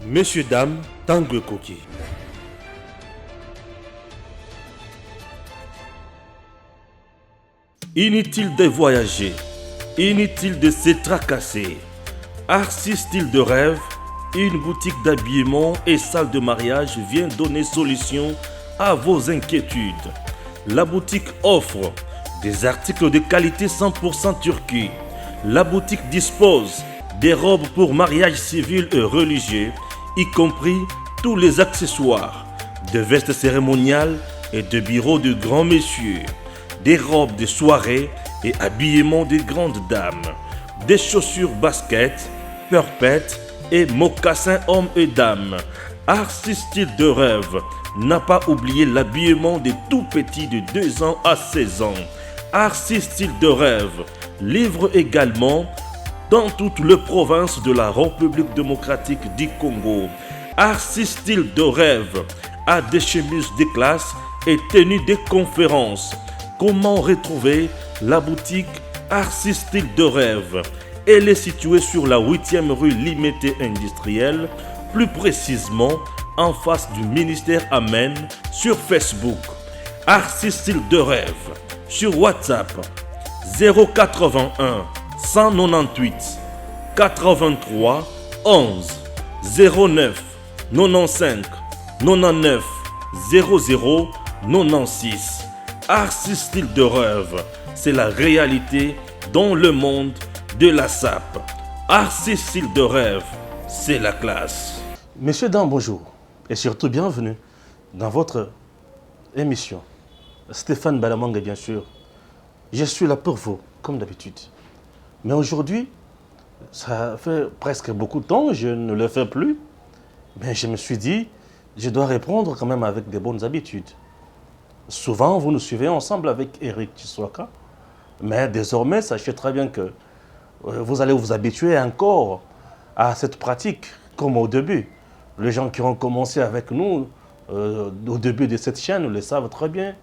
Messieurs, dames, Tangue Koki. Inutile de voyager, inutile de se tracasser. Arcis Style de Rêve, une boutique d'habillement et salle de mariage vient donner solution à vos inquiétudes. La boutique offre des articles de qualité 100% Turquie. La boutique dispose des robes pour mariage civil et religieux, y compris tous les accessoires, de vestes cérémoniales et de bureaux de grands messieurs, des robes de soirée et habillement de grandes dames, des chaussures basket, purpette et mocassins hommes et dames. Arcis Style de Rêve n'a pas oublié l'habillement des tout petits de 2 ans à 16 ans. Arcis Style de Rêve livre également dans toutes les provinces de la République démocratique du Congo. Arcis Style de Rêve a des chemises de classe et tenues de conférences. Comment retrouver la boutique Arcis Style de Rêve? Elle est située sur la 8e rue Limité Industrielle, plus précisément en face du ministère Amen, sur Facebook. Arcis Style de Rêve sur WhatsApp 081 198 83 11 09 95 99 00 96. Arcis Style de Rêve, c'est la réalité dans le monde de la SAP. Arcis Style de Rêve, c'est la classe. Messieurs, dames, bonjour et surtout bienvenue dans votre émission. Stéphane Balamanga, bien sûr. Je suis là pour vous, comme d'habitude. Mais aujourd'hui, ça fait presque beaucoup de temps, je ne le fais plus. Mais je me suis dit, je dois répondre quand même avec des bonnes habitudes. Souvent, vous nous suivez ensemble avec Eric Tsouaka. Mais désormais, sachez très bien que vous allez vous habituer encore à cette pratique, comme au début. Les gens qui ont commencé avec nous au début de cette chaîne le savent très bien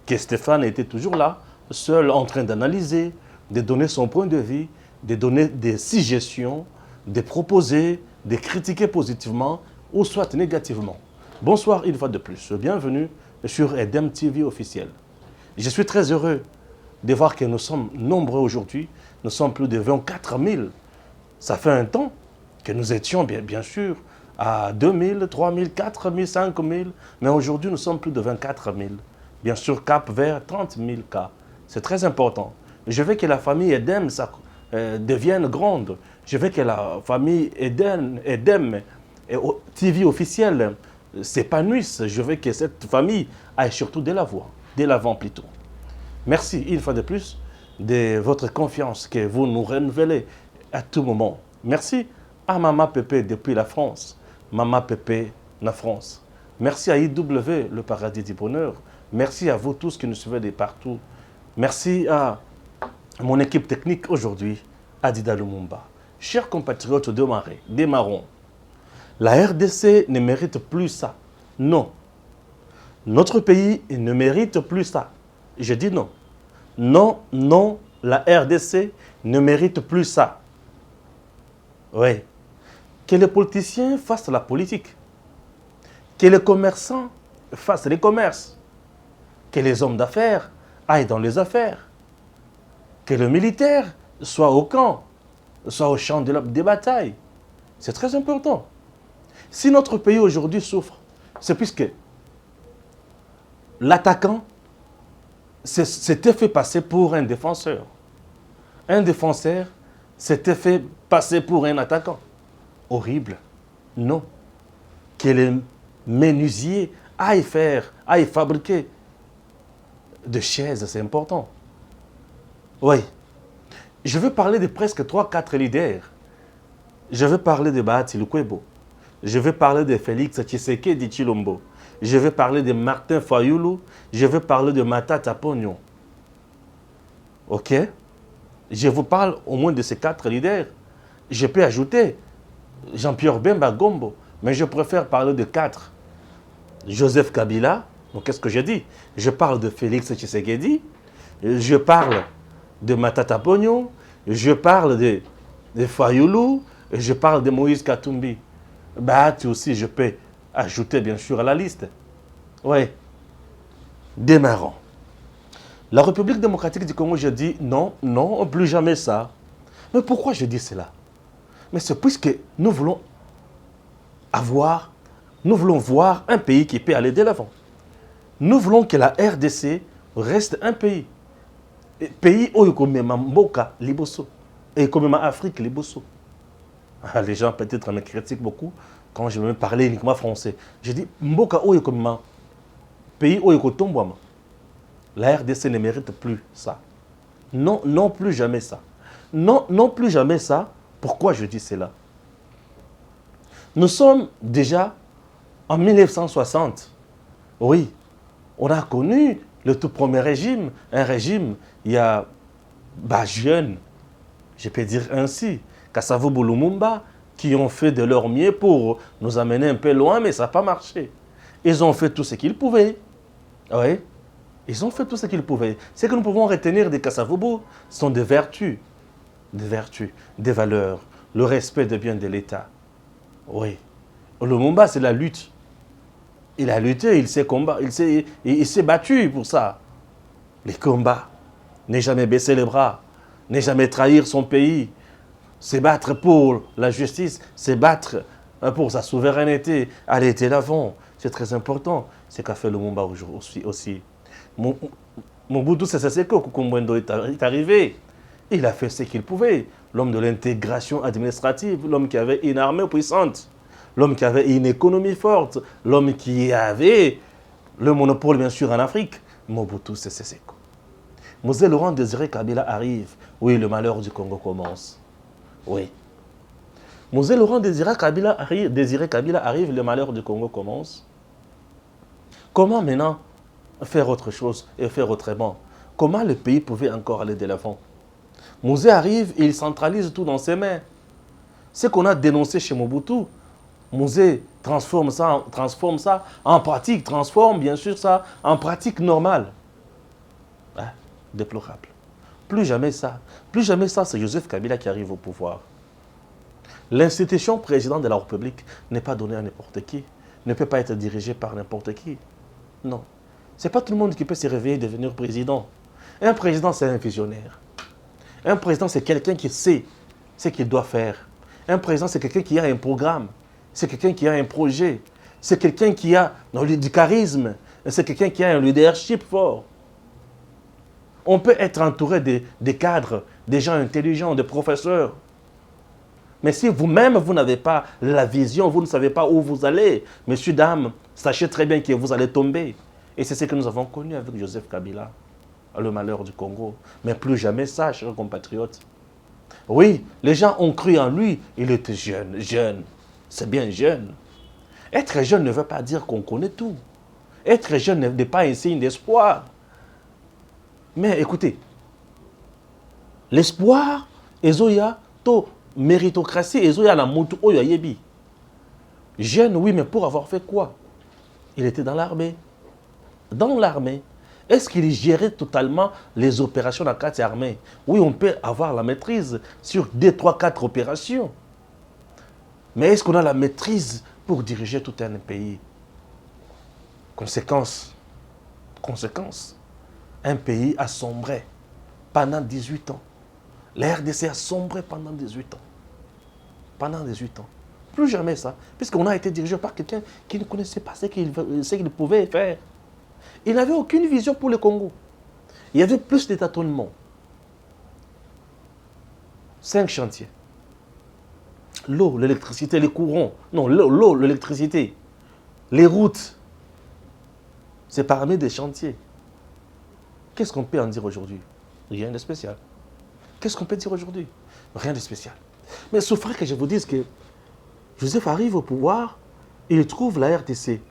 que Stéphane était toujours là, seul en train d'analyser, de donner son point de vue, de donner des suggestions, de proposer, de critiquer positivement ou soit négativement. Bonsoir une fois de plus, bienvenue sur Edem TV officiel. Je suis très heureux de voir que nous sommes nombreux aujourd'hui, nous sommes plus de 24 000. Ça fait un temps que nous étions bien sûr à 2 000, 3 000, 4 000, 5 000, mais aujourd'hui nous sommes plus de 24 000. Bien sûr, cap vers 30 000 cas. C'est très important. Je veux que la famille Edem devienne grande. Je veux que la famille Edem TV officielle s'épanouisse. Je veux que cette famille aille surtout de l'avant plutôt. Merci une fois de plus de votre confiance que vous nous renouvelez à tout moment. Merci à Maman Pépé depuis la France. Maman Pépé, la France. Merci à IW, le paradis du bonheur. Merci à vous tous qui nous suivez de partout. Merci à mon équipe technique aujourd'hui, Adida Lumumba. Chers compatriotes démarrons. La RDC ne mérite plus ça. Non. Notre pays ne mérite plus ça. Je dis non. Non, non, la RDC ne mérite plus ça. Oui. Que les politiciens fassent la politique. Que les commerçants fassent les commerces. Que les hommes d'affaires aillent dans les affaires. Que le militaire soit au camp, soit au champ des batailles. C'est très important. Si notre pays aujourd'hui souffre, c'est puisque l'attaquant s'était fait passer pour un défenseur. Un défenseur s'était fait passer pour un attaquant. Horrible. Non. Que les menuisiers aillent fabriquer de chaises, c'est important. Oui. Je veux parler de presque 3-4 leaders. Je veux parler de Bahati Lukwebo. Je veux parler de Félix Tshisekedi Tshilombo. Je veux parler de Martin Fayulu. Je veux parler de Matata Ponyo. Ok? Je vous parle au moins de ces 4 leaders. Je peux ajouter Jean-Pierre Bemba Gombo, mais je préfère parler de 4. Joseph Kabila. Donc qu'est-ce que j'ai dit? Je parle de Félix Tshisekedi. Je parle de Matata Ponyo. Je parle de Fayulu. Je parle de Moïse Katumbi. Bahati aussi, je peux ajouter bien sûr à la liste. Oui. Démarrons. La République démocratique du Congo, je dis non, non, plus jamais ça. Mais pourquoi je dis cela? Mais c'est puisque nous voulons voir un pays qui peut aller de l'avant. Nous voulons que la RDC reste un pays. Pays où il y a Mboka, Liboso. Et comme ma Afrique, Liboso. Les gens peut-être me critiquent beaucoup quand je veux parler uniquement français. Je dis Mboka où il y a pays où il y a Tombouama. La RDC ne mérite plus ça. Non, non plus jamais ça. Non, non plus jamais ça. Pourquoi je dis cela? Nous sommes déjà en 1960. Oui, on a connu le tout premier régime. Un régime, il y a jeunes, je peux dire ainsi, Kasavubu Lumumba, qui ont fait de leur mieux pour nous amener un peu loin, mais ça n'a pas marché. Ils ont fait tout ce qu'ils pouvaient. Oui. Ils ont fait tout ce qu'ils pouvaient. Ce que nous pouvons retenir des Kasavubu sont des vertus, des valeurs, le respect des biens de l'État. Oui. Lumumba, c'est la lutte. Il a lutté, il s'est battu pour ça. Les combats. Ne jamais baisser les bras, ne jamais trahir son pays, se battre pour la justice, se battre pour sa souveraineté, aller de l'avant. C'est très important. C'est qu'a fait Lumumba aussi. Mobutu Sese Seko Kukumbwendo est arrivé. Il a fait ce qu'il pouvait. L'homme de l'intégration administrative, l'homme qui avait une armée puissante, l'homme qui avait une économie forte, l'homme qui avait le monopole, bien sûr, en Afrique. Mobutu Sese Seko. Mosé Laurent Désiré Kabila arrive. Oui, le malheur du Congo commence. Oui. Mosé Laurent Désiré Kabila arrive, le malheur du Congo commence. Comment maintenant faire autre chose et faire autrement? Comment le pays pouvait encore aller de l'avant? Mosé arrive et il centralise tout dans ses mains. Ce qu'on a dénoncé chez Mobutu, Mosé transforme ça en pratique, transforme bien sûr ça en pratique normale. Hein? Déplorable. Plus jamais ça, c'est Joseph Kabila qui arrive au pouvoir. L'institution président de la République n'est pas donnée à n'importe qui, ne peut pas être dirigée par n'importe qui. Non. Ce n'est pas tout le monde qui peut se réveiller et devenir président. Un président, c'est un visionnaire. Un président, c'est quelqu'un qui sait ce qu'il doit faire. Un président, c'est quelqu'un qui a un programme. C'est quelqu'un qui a un projet. C'est quelqu'un qui a du charisme. C'est quelqu'un qui a un leadership fort. On peut être entouré des cadres, des gens intelligents, des professeurs. Mais si vous-même, vous n'avez pas la vision, vous ne savez pas où vous allez, messieurs, dames, sachez très bien que vous allez tomber. Et c'est ce que nous avons connu avec Joseph Kabila, le malheur du Congo. Mais plus jamais ça, chers compatriotes. Oui, les gens ont cru en lui, il était jeune. C'est bien jeune. Être jeune ne veut pas dire qu'on connaît tout. Être jeune n'est pas un signe d'espoir. Mais écoutez, l'espoir, ezoya, to méritocratie, ezoya la mutu oyo yebi. Jeune, oui, mais pour avoir fait quoi? Il était dans l'armée. Dans l'armée. Est-ce qu'il gérait totalement les opérations de la carte armée? Oui, on peut avoir la maîtrise sur 2, 3, 4 opérations. Mais est-ce qu'on a la maîtrise pour diriger tout un pays? Conséquence. Un pays a sombré pendant 18 ans. La RDC a sombré pendant 18 ans. Pendant 18 ans. Plus jamais ça. Puisqu'on a été dirigé par quelqu'un qui ne connaissait pas ce qu'il pouvait faire. Il n'avait aucune vision pour le Congo. Il y avait plus de tâtonnements. 5 chantiers. L'eau, l'électricité, les courants. Non, l'eau, l'électricité. Les routes. C'est parmi des chantiers. Qu'est-ce qu'on peut en dire aujourd'hui? Rien de spécial. Qu'est-ce qu'on peut dire aujourd'hui? Rien de spécial. Mais il faudrait que je vous dise que Joseph arrive au pouvoir et il trouve la RDC.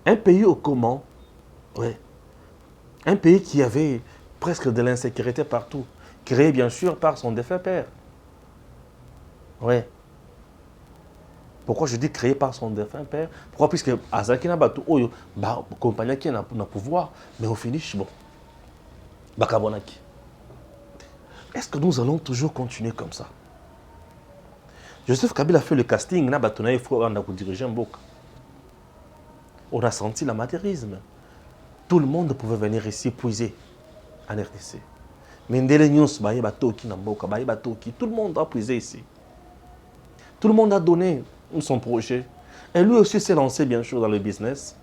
Un pays au comment? Oui. Un pays qui avait presque de l'insécurité partout. Créé bien sûr par son défunt père. Oui. Pourquoi je dis créé par son défunt père? Pourquoi? Puisque Azakina Batu Oyo, compagnie qui a pouvoir, mais au finish, bon. Bakabonaki. Est-ce que nous allons toujours continuer comme ça? Joseph Kabila a fait le casting, il faut diriger un bok. On a senti l'amateurisme. Tout le monde pouvait venir ici puiser en RDC. Mais tout le monde a puisé ici. Tout le monde a donné son projet. Et lui aussi s'est lancé bien sûr dans le business.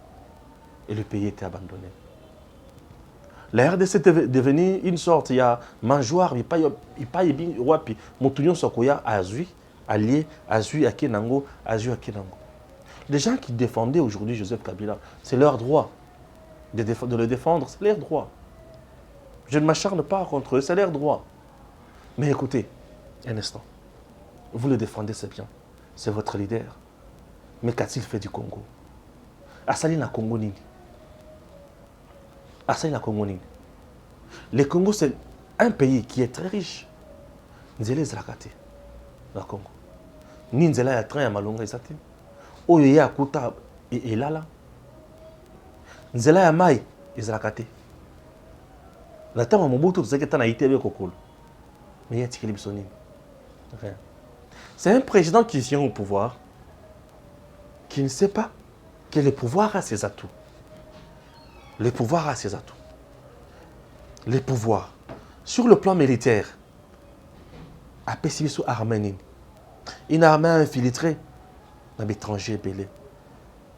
Et le pays était abandonné. La RDC est devenue une sorte, il y a mangeoire, il paye bien, puis Moutunion Sokoya a Azui, allié, Azui à Kenango, Azui à Kenango. Les gens qui défendaient aujourd'hui Joseph Kabila, c'est leur droit de le défendre, c'est leur droit. Je ne m'acharne pas contre eux, c'est leur droit. Mais écoutez, un instant, vous le défendez, c'est bien, c'est votre leader. Mais qu'a-t-il fait du Congo? Asali na Congo Nini. Asali na Congo Nini. Le Congo, c'est un pays qui est très riche. Nzela Zalakate, na Congo. Ni Nzela ya train ya malonga ezate. Oyo ya kuta elala. Nzela ya mai ezalakate. Na tama Mobutu tozaki tana itebe kokolo. Mais ya tikeli biso nini? Rien. C'est un président qui vient au pouvoir, qui ne sait pas que le pouvoir a ses atouts. Le pouvoir a ses atouts. Le pouvoir, sur le plan militaire, a pécivé sur l'armée. Une armée infiltrée dans l'étranger belé.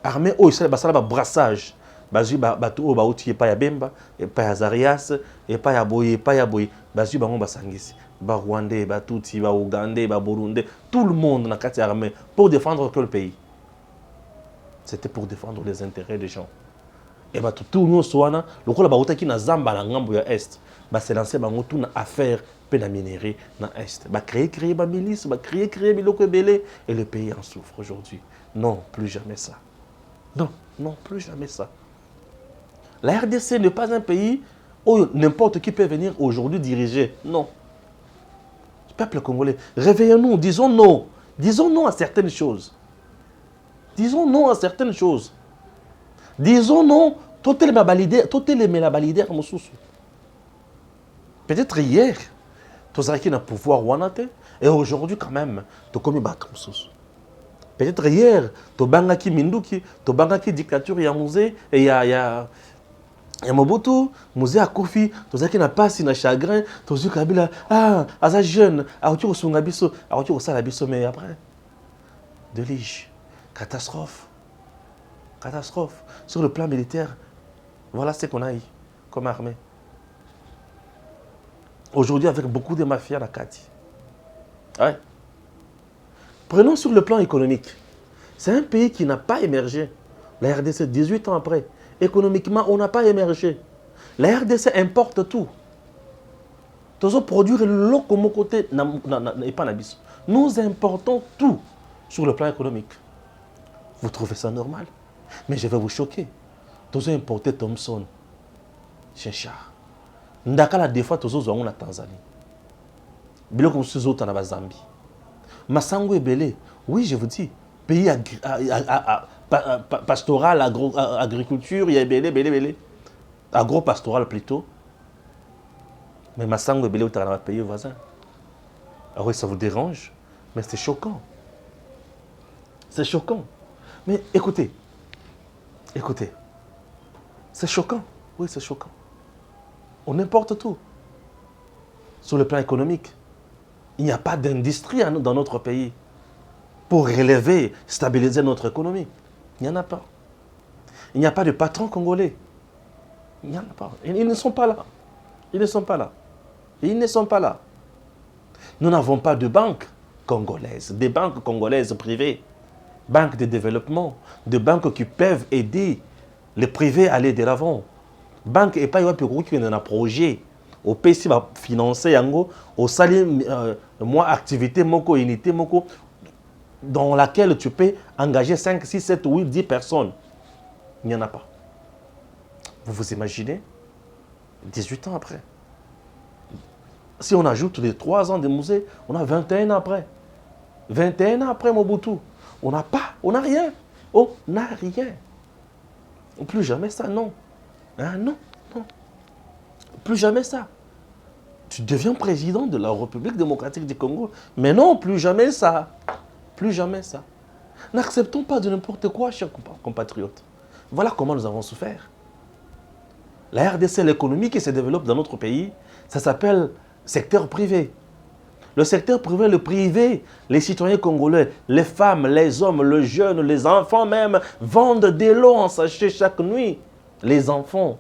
Armée, oh, c'est un brassage. Bazu bato ba outi pa ya Bemba, et pa ya Zarias, et pa ya Boye, pa ya Boye. Bazu ba ngomba sangisi. Ba Rwandais, ba Tutsi, ba Ougandais, ba Burundais, tout le monde dans la carte armée pour défendre que le pays. C'était pour défendre les intérêts des gens. Et bah tout le monde soit là, le coup la baouta qui na zamba na ngambo ya est, bah c'est lancé bah tout na affaire pe na minerai na est, bah créer bah milice, bah créer biloko belé et le pays en souffre aujourd'hui. Non, plus jamais ça. Non, non, plus jamais ça. La RDC n'est pas un pays où n'importe qui peut venir aujourd'hui diriger. Non. Le peuple congolais, réveillons-nous, disons non. Disons non à certaines choses. Disons non à certaines choses. Disons non, tout est la balidère, peut-être hier, tu as un pouvoir wanate, et aujourd'hui quand même, tu as commis battre. Peut-être hier, tu as bangaki Minduki, tu as bangaki dictature, il y a musée, et il y a Mobutu, musée à Kofi, tu as pas si na chagrin, tu as Kabila, ah, as jeune, tu as sungabiso, tu as salabiso, mais après, de lige, catastrophe. Catastrophe. Sur le plan militaire, voilà ce qu'on a eu comme armée. Aujourd'hui, avec beaucoup de mafias à Kati. Ouais. Prenons sur le plan économique. C'est un pays qui n'a pas émergé. La RDC, 18 ans après, économiquement, on n'a pas émergé. La RDC importe tout. Nous produire le comme côté n'est pas n'abysse. Nous importons tout sur le plan économique. Vous trouvez ça normal? Mais je vais vous choquer. Tous importé Thomson, Chinchard. Ndakala des fois tous ont en Tanzanie. Biloko tous autres en Zambie. Masango Ebele, oui je vous dis, pays pastoral, agriculture, il y a belé. Agro-pastoral plutôt. Mais Masango Ebele dans un pays voisin. Ah oui, ça vous dérange, mais c'est choquant. C'est choquant. Mais écoutez, c'est choquant. Oui, c'est choquant. On importe tout. Sur le plan économique, il n'y a pas d'industrie dans notre pays pour relever, stabiliser notre économie. Il n'y en a pas. Il n'y a pas de patrons congolais. Il n'y en a pas. Ils ne sont pas là. Ils ne sont pas là. Ils ne sont pas là. Nous n'avons pas de banques congolaises, des banques congolaises privées. Banques de développement, de banques qui peuvent aider les privés à aller de l'avant. Banque et pas qui ont un projet. Au PC va financer au salaire moi activité moko unité moko dans laquelle tu peux engager 5, 6, 7, 8, 10 personnes. Il n'y en a pas. Vous vous imaginez 18 ans après. Si on ajoute les 3 ans de musée, on a 21 ans après. 21 ans après Mobutu. On n'a pas, on n'a rien. On n'a rien. Plus jamais ça, non. Ah, non, non. Plus jamais ça. Tu deviens président de la République démocratique du Congo. Mais non, plus jamais ça. Plus jamais ça. N'acceptons pas de n'importe quoi, chers compatriotes. Voilà comment nous avons souffert. La RDC, l'économie qui se développe dans notre pays, ça s'appelle secteur privé. Le secteur privé, le privé, les citoyens congolais, les femmes, les hommes, les jeunes, les enfants même, vendent des lots en sachet chaque nuit. Les enfants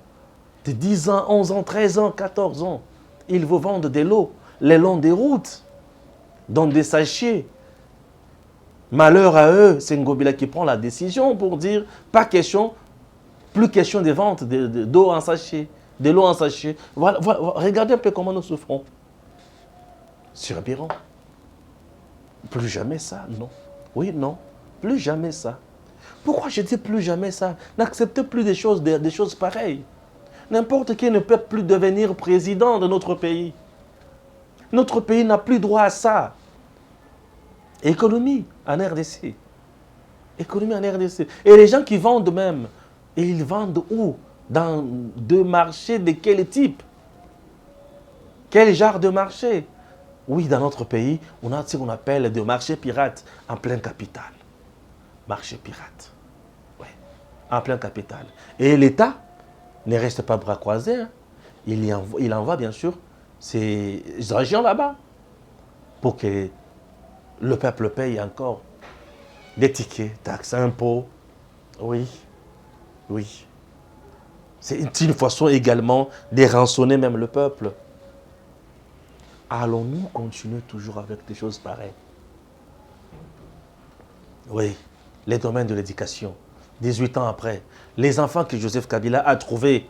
de 10 ans, 11 ans, 13 ans, 14 ans, ils vous vendent des lots, les longs des routes, dans des sachets. Malheur à eux, c'est Ngobila qui prend la décision pour dire, pas question, plus question de vente d'eau en sachet, de l'eau en sachet. Voilà, regardez un peu comment nous souffrons. Sur Biron. Plus jamais ça, non. Oui, non. Plus jamais ça. Pourquoi je dis plus jamais ça? N'acceptez plus des choses pareilles. N'importe qui ne peut plus devenir président de notre pays. Notre pays n'a plus droit à ça. Économie en RDC. Économie en RDC. Et les gens qui vendent même, et ils vendent où? Dans deux marchés de quel type? Quel genre de marché? Oui, dans notre pays, on a ce qu'on appelle des marchés pirates en pleine capitale. Marché pirate. Oui, en pleine capitale. Et l'État ne reste pas bras croisés. Hein. Il envoie bien sûr ces régions là-bas pour que le peuple paye encore des tickets, taxes, impôts. Oui, oui. C'est une façon également de rançonner même le peuple. Allons-nous continuer toujours avec des choses pareilles? Oui, les domaines de l'éducation. 18 ans après, les enfants que Joseph Kabila a trouvés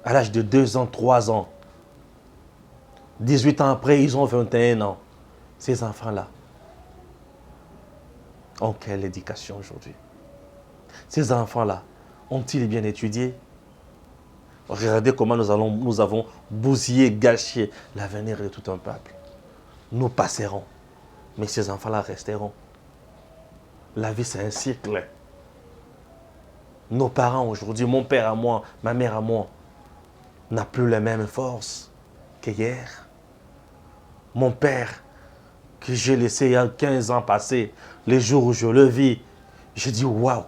à l'âge de 2 ans, 3 ans, 18 ans après, ils ont 21 ans. Ces enfants-là ont quelle éducation aujourd'hui? Ces enfants-là ont-ils bien étudié? Regardez comment nous avons bousillé, gâché l'avenir de tout un peuple. Nous passerons, mais ces enfants-là resteront. La vie, c'est un cycle. Nos parents aujourd'hui, mon père à moi, ma mère à moi, n'a plus les mêmes forces qu'hier. Mon père, que j'ai laissé il y a 15 ans passer, les jours où je le vis, j'ai dit waouh.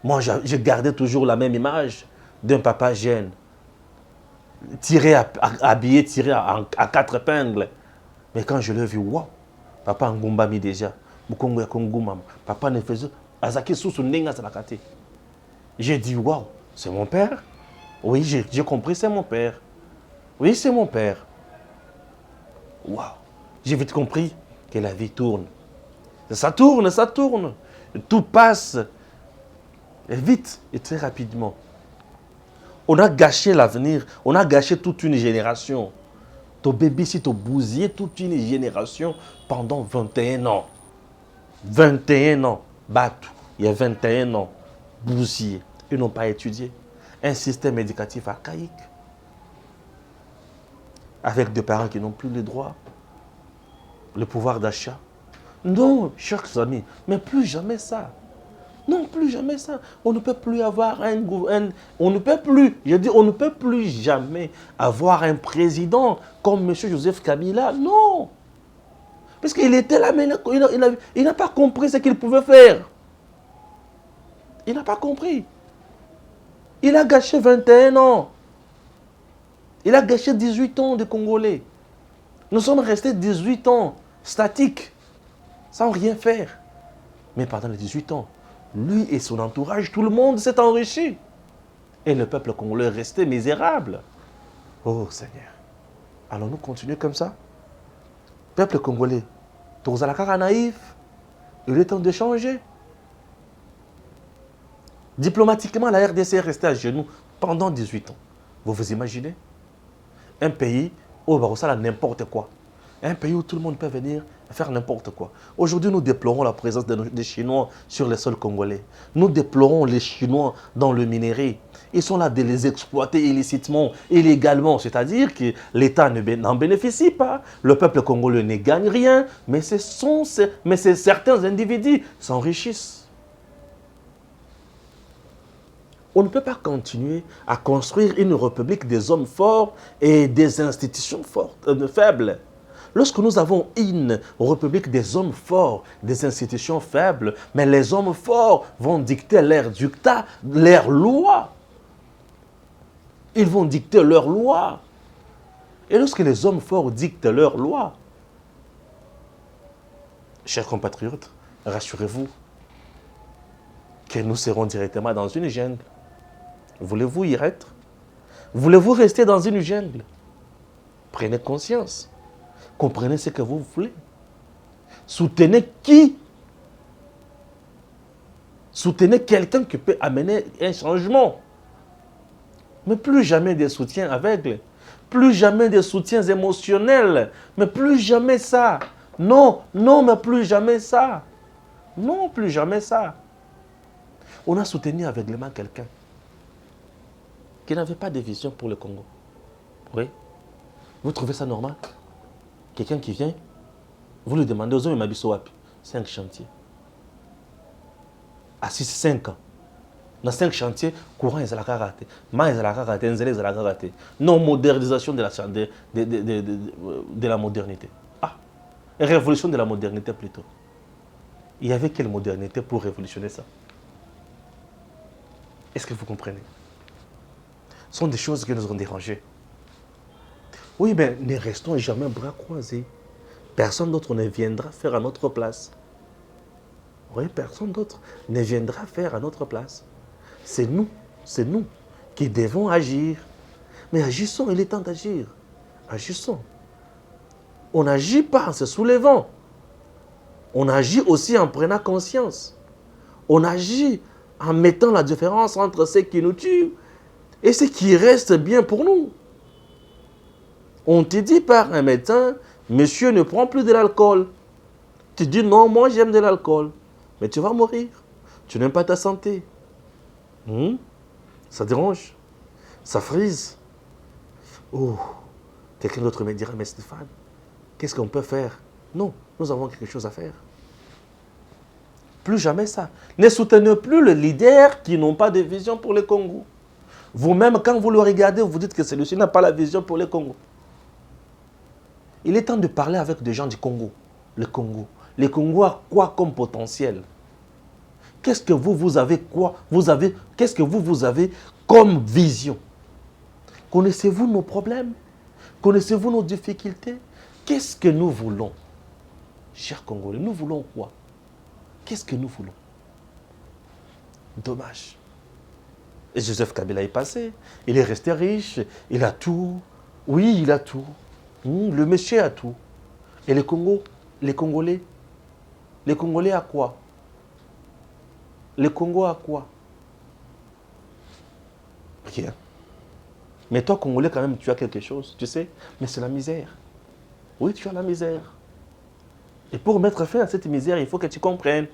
Moi, j'ai gardé toujours la même image d'un papa jeune, habillé, tiré à 4 épingles. Mais quand je l'ai vu, waouh, papa Ngombami déjà, Mukongo ya Kongumam, papa ne faisait Azaki Soussou Nenga Salakate. J'ai dit, waouh, c'est mon père? Oui, j'ai compris, c'est mon père. Oui, c'est mon père. Waouh, j'ai vite compris que la vie tourne. Ça tourne, ça tourne. Tout passe vite et très rapidement. On a gâché l'avenir, on a gâché toute une génération. Ton bébé, si tu as bousillé toute une génération pendant 21 ans. 21 ans, Batou, il y a 21 ans, bousillé. Ils n'ont pas étudié. Un système éducatif archaïque. Avec des parents qui n'ont plus le droit, le pouvoir d'achat. Non, chers amis, mais plus jamais ça. Non, plus jamais ça. On ne peut plus avoir on ne peut plus, je dis, on ne peut plus jamais avoir un président comme M. Joseph Kabila. Non. Parce qu'il était là, mais il n'a pas compris ce qu'il pouvait faire. Il n'a pas compris. Il a gâché 21 ans. Il a gâché 18 ans de Congolais. Nous sommes restés 18 ans statiques, sans rien faire. Mais pendant les 18 ans, lui et son entourage, tout le monde s'est enrichi. Et le peuple congolais est resté misérable. Oh Seigneur, allons-nous continuer comme ça? Peuple congolais, Tozalakara naïf, il est temps de changer. Diplomatiquement, la RDC est restée à genoux pendant 18 ans. Vous vous imaginez? Un pays où on a n'importe quoi. Un pays où tout le monde peut venir faire n'importe quoi. Aujourd'hui, nous déplorons la présence des Chinois sur les sols congolais. Nous déplorons les Chinois dans le minerai. Ils sont là de les exploiter illicitement, illégalement. C'est-à-dire que l'État n'en bénéficie pas. Le peuple congolais ne gagne rien. Mais certains individus s'enrichissent. On ne peut pas continuer à construire une république des hommes forts et des institutions fortes, faibles. Lorsque nous avons une république des hommes forts, des institutions faibles, mais les hommes forts vont dicter leurs dictats, leurs lois. Ils vont dicter leurs lois. Et lorsque les hommes forts dictent leurs lois, chers compatriotes, rassurez-vous que nous serons directement dans une jungle. Voulez-vous y être? Voulez-vous rester dans une jungle? Prenez conscience. Comprenez ce que vous voulez. Soutenez qui? Soutenez quelqu'un qui peut amener un changement. Mais plus jamais des soutiens aveugles. Plus jamais des soutiens émotionnels. Mais plus jamais ça. Non, non, mais plus jamais ça. Non, plus jamais ça. On a soutenu aveuglément quelqu'un qui n'avait pas de vision pour le Congo. Oui. Vous trouvez ça normal? Quelqu'un qui vient, vous lui demandez aux hommes, il m'a dit 5 chantiers. À 5 ans. Dans 5 chantiers, courant est la karaté, main est la karaté, nzele est la karaté. Non, modernisation de la modernité. Ah, révolution de la modernité plutôt. Il y avait quelle modernité pour révolutionner ça? Est-ce que vous comprenez? Ce sont des choses qui nous ont dérangés. Oui, mais ne restons jamais bras croisés. Personne d'autre ne viendra faire à notre place. Oui, personne d'autre ne viendra faire à notre place. C'est nous qui devons agir. Mais agissons, il est temps d'agir. Agissons. On n'agit pas en se soulevant. On agit aussi en prenant conscience. On agit en mettant la différence entre ce qui nous tue et ce qui reste bien pour nous. On te dit par un médecin, monsieur ne prend plus de l'alcool. Tu dis non, moi j'aime de l'alcool. Mais tu vas mourir. Tu n'aimes pas ta santé. Ça dérange. Ça frise. Oh, quelqu'un d'autre me dira, mais Stéphane, qu'est-ce qu'on peut faire? Non, nous avons quelque chose à faire. Plus jamais ça. Ne soutenez plus les leaders qui n'ont pas de vision pour le Congo. Vous-même, quand vous le regardez, vous dites que celui-ci n'a pas la vision pour le Congo. Il est temps de parler avec des gens du Congo. Le Congo. Le Congo a quoi comme potentiel? Qu'est-ce que vous avez quoi? Qu'est-ce que vous avez comme vision? Connaissez-vous nos problèmes? Connaissez-vous nos difficultés? Qu'est-ce que nous voulons? Chers Congolais, nous voulons quoi? Qu'est-ce que nous voulons? Dommage. Et Joseph Kabila est passé. Il est resté riche. Il a tout. Oui, il a tout. Le monsieur a tout. Et le Congo, les Congolais à quoi? Le Congo a quoi? Rien. Mais toi, Congolais, quand même, tu as quelque chose, tu sais. Mais c'est la misère. Oui, tu as la misère. Et pour mettre fin à cette misère, il faut que tu comprennes.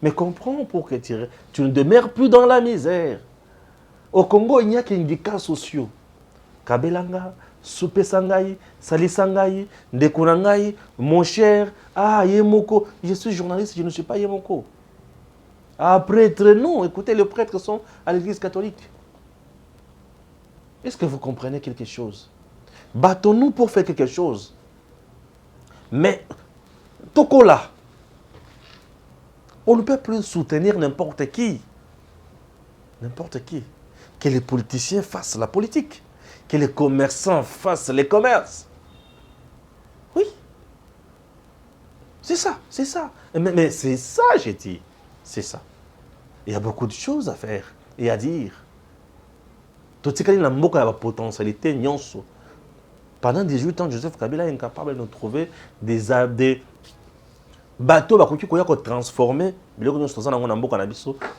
Mais comprends pour que tu ne demeures plus dans la misère. Au Congo, il n'y a qu'indicats sociaux. Kabelanga, Soupe Sangaï, Sali Sangaï, Ndekunangaï, mon cher, ah, Yemoko. Je suis journaliste, je ne suis pas Yemoko. Ah, prêtre, non. Écoutez, les prêtres sont à l'église catholique. Est-ce que vous comprenez quelque chose? Battons-nous pour faire quelque chose. Mais, Tokola, on ne peut plus soutenir n'importe qui. N'importe qui. Que les politiciens fassent la politique. Que les commerçants fassent les commerces. Oui. C'est ça, c'est ça. Mais c'est ça, j'ai dit. C'est ça. Il y a beaucoup de choses à faire et à dire. Tout ce qui est la potentialité, nyonso. Pendant 18 ans, Joseph Kabila est incapable de nous trouver des bateaux qui ont transformé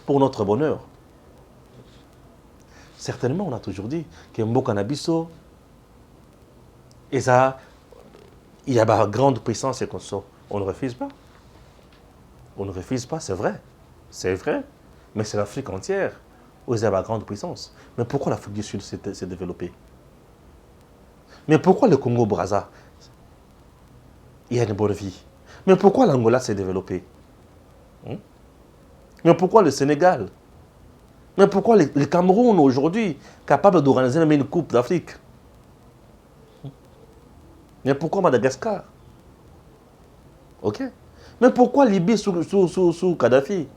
pour notre bonheur. Certainement, on a toujours dit que Mboka Nabiso, il y a une grande puissance et qu'on sort. On ne refuse pas. On ne refuse pas, c'est vrai. C'est vrai. Mais c'est l'Afrique entière où il y a une grande puissance. Mais pourquoi l'Afrique du Sud s'est développée? Mais pourquoi le Congo-Brazza, il y a une bonne vie? Mais pourquoi l'Angola s'est développée? Mais pourquoi le Sénégal? Mais pourquoi le Cameroun aujourd'hui capable d'organiser une coupe d'Afrique? Mais pourquoi Madagascar? Ok. Mais pourquoi Libye sous Kadhafi?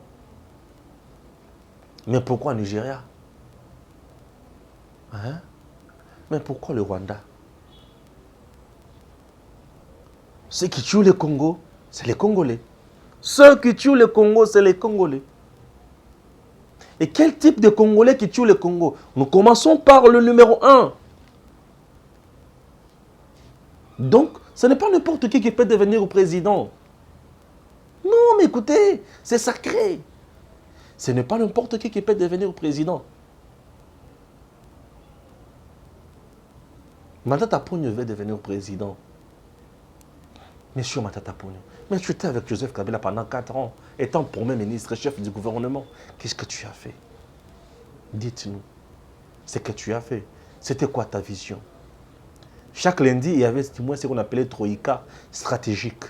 Mais pourquoi Nigeria? Hein? Mais pourquoi le Rwanda? Ceux qui tuent le Congo, c'est les Congolais. Ceux qui tuent le Congo, c'est les Congolais. Et quel type de Congolais qui tue le Congo? Nous commençons par le numéro 1. Donc, ce n'est pas n'importe qui peut devenir président. Non, mais écoutez, c'est sacré. Ce n'est pas n'importe qui peut devenir président. Matata Ponyo veut devenir président. Monsieur Matata Ponyo, mais tu étais avec Joseph Kabila pendant 4 ans, étant premier ministre, chef du gouvernement. Qu'est-ce que tu as fait? Dites-nous. Ce que tu as fait. C'était quoi ta vision? Chaque lundi, il y avait ce qu'on appelait Troïka stratégique.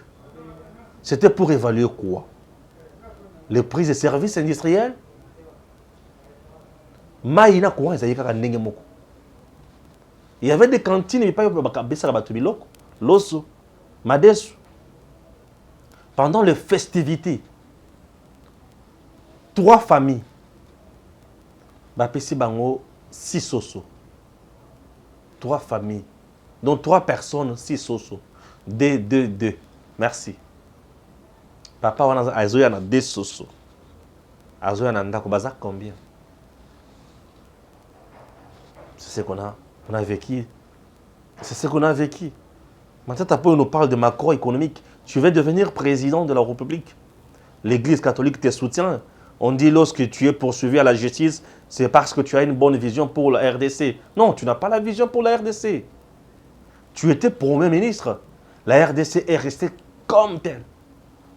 C'était pour évaluer quoi? Les prix et services industriels? Maïna quoi? Il y avait des cantines, il n'y avait pas l'osso, madesu. Pendant les festivités, 3 familles, bapesi bango 6 soso. 3 familles, donc 3 personnes, 6 soso. 2. Merci. Papa wana azoya na 2 soso. Azoya na ndako baza combien? C'est ce qu'on a vécu. C'est ce qu'on a vécu. Maintenant, on nous parle de macroéconomique. Tu veux devenir président de la République. L'Église catholique te soutient. On dit lorsque tu es poursuivi à la justice, c'est parce que tu as une bonne vision pour la RDC. Non, tu n'as pas la vision pour la RDC. Tu étais Premier ministre. La RDC est restée comme telle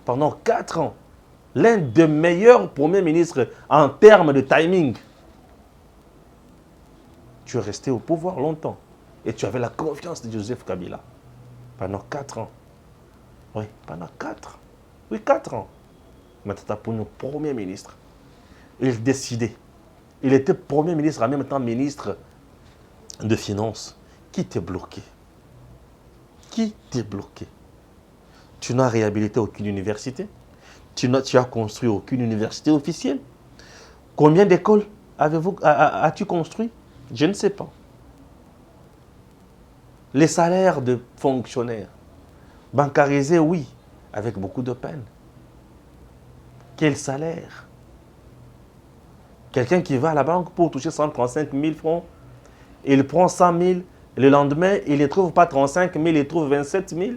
pendant 4 ans. L'un des meilleurs premiers ministres en termes de timing. Tu es resté au pouvoir longtemps. Et tu avais la confiance de Joseph Kabila. Pendant 4 ans. Oui, pendant 4. Oui, 4 ans. Matata Ponyo, Premier ministre. Il décidait. Il était Premier ministre, en même temps ministre de Finances. Qui t'est bloqué? Qui t'est bloqué? Tu n'as réhabilité aucune université. Tu as construit aucune université officielle. Combien d'écoles as-tu construit? Je ne sais pas. Les salaires de fonctionnaires, bancarisés, oui, avec beaucoup de peine. Quel salaire? Quelqu'un qui va à la banque pour toucher 135 000 francs, il prend 100 000, le lendemain, il ne trouve pas 35 000, il trouve 27 000.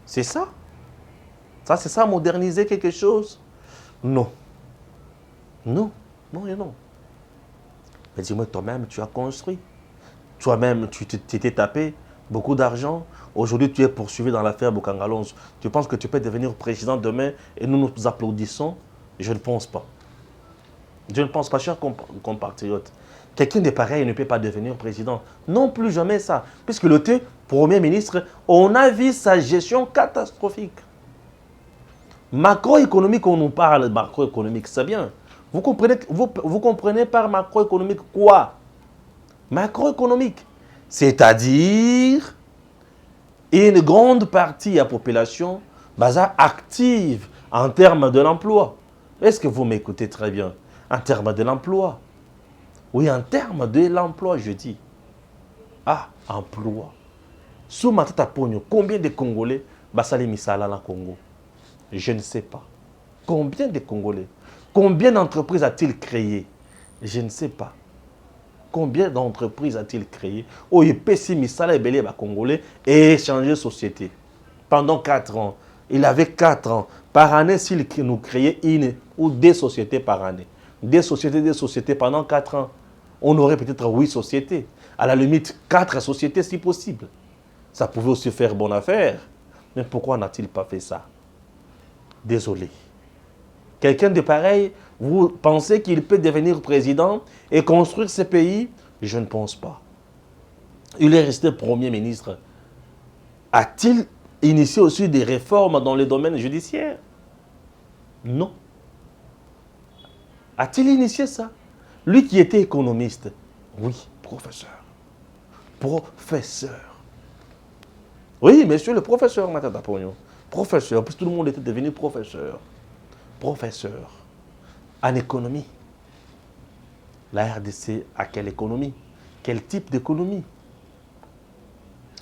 C'est ça? Ça, c'est ça, moderniser quelque chose? Non. Non, non et non. Mais dis-moi, toi-même, tu as construit. Toi-même, tu t'étais tapé beaucoup d'argent. Aujourd'hui, tu es poursuivi dans l'affaire Bokangalonzo. Tu penses que tu peux devenir président demain et nous nous applaudissons? Je ne pense pas. Je ne pense pas, cher compatriote. Quelqu'un de pareil ne peut pas devenir président. Non plus jamais ça. Puisque le Premier ministre, on a vu sa gestion catastrophique. Macroéconomique, on nous parle de macroéconomique, c'est bien. Vous comprenez par macroéconomique quoi? Macroéconomique, c'est-à-dire une grande partie de la population active en termes de l'emploi. Est-ce que vous m'écoutez très bien? En termes de l'emploi. Oui, en termes de l'emploi, je dis. Ah, emploi. Sous Matata Ponyo, combien de Congolais basali misala na Congo? Je ne sais pas. Combien de Congolais? Combien d'entreprises a-t-il créé? Je ne sais pas. Combien d'entreprises a-t-il créé? Oh, il peut si misala et belé Congolais et échanger société. Pendant 4 ans. Il avait 4 ans. Par année, s'il nous créait une ou 2 sociétés par année. Des sociétés pendant 4 ans. On aurait peut-être 8 sociétés. À la limite, 4 sociétés si possible. Ça pouvait aussi faire bonne affaire. Mais pourquoi n'a-t-il pas fait ça? Désolé. Quelqu'un de pareil, vous pensez qu'il peut devenir président et construire ce pays? Je ne pense pas. Il est resté Premier ministre. A-t-il initié aussi des réformes dans le domaine judiciaire? Non. A-t-il initié ça? Lui qui était économiste. Oui, professeur. Professeur. Oui, monsieur le professeur Matata Pogno. Professeur, parce que tout le monde était devenu professeur. Professeur. En économie. La RDC a quelle économie? Quel type d'économie?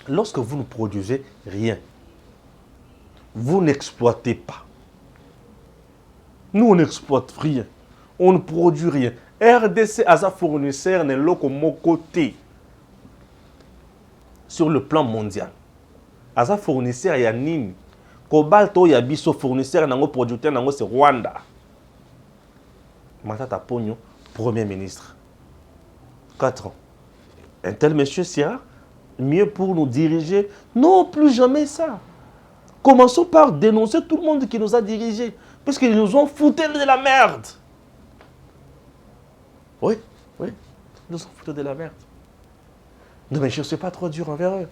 Lorsque vous ne produisez rien, vous n'exploitez pas. Nous, on n'exploite rien. On ne produit rien. RDC a sa fournisseur n'est là comme mon côté. Sur le plan mondial. A sa fournisseur, il y a Nini. Cobalto, il y a Bisso fournisseur, nango producteur, nango c'est Rwanda. Matata Pogno, Premier ministre. 4 ans. Un tel monsieur Sierra, mieux pour nous diriger. Non, plus jamais ça. Commençons par dénoncer tout le monde qui nous a dirigés. Parce qu'ils nous ont foutu de la merde. Oui, oui. Ils nous ont foutu de la merde. Non, mais je ne suis pas trop dur envers eux.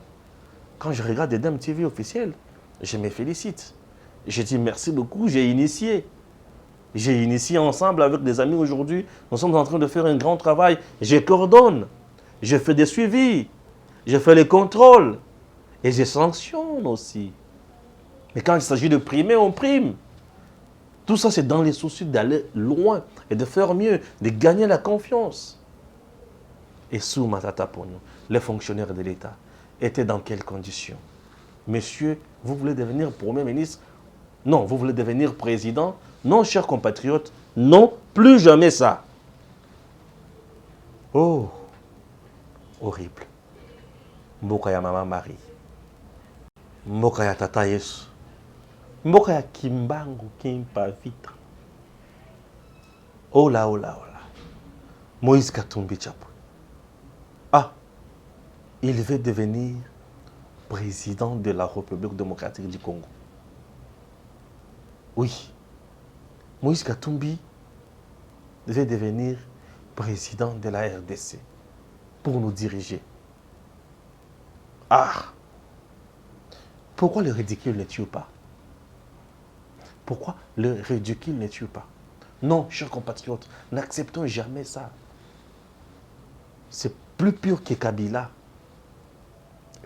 Quand je regarde des Dames TV officielles, je me félicite. Je dis merci beaucoup, j'ai initié. J'ai initié ensemble avec des amis aujourd'hui. Nous sommes en train de faire un grand travail. Je coordonne. Je fais des suivis. Je fais les contrôles. Et je sanctionne aussi. Mais quand il s'agit de primer, on prime. Tout ça, c'est dans les soucis d'aller loin et de faire mieux, de gagner la confiance. Et sous Matata Pogno, les fonctionnaires de l'État étaient dans quelles conditions? Monsieur, vous voulez devenir Premier ministre? Non, vous voulez devenir président? Non, chers compatriotes, non, plus jamais ça. Oh, horrible. Mboka ya Maman Marie. Mboka ya Tata Yesu. Mboka ya Kimbangu Kimpa Vita. Oh là, oh là, oh là. Moïse Katumbi Tchapou. Ah, il veut devenir président de la République démocratique du Congo. Oui. Moïse Katumbi devait devenir président de la RDC pour nous diriger. Ah! Pourquoi le ridicule ne tue pas? Pourquoi le ridicule ne tue pas? Non, chers compatriotes, n'acceptons jamais ça. C'est plus pur que Kabila.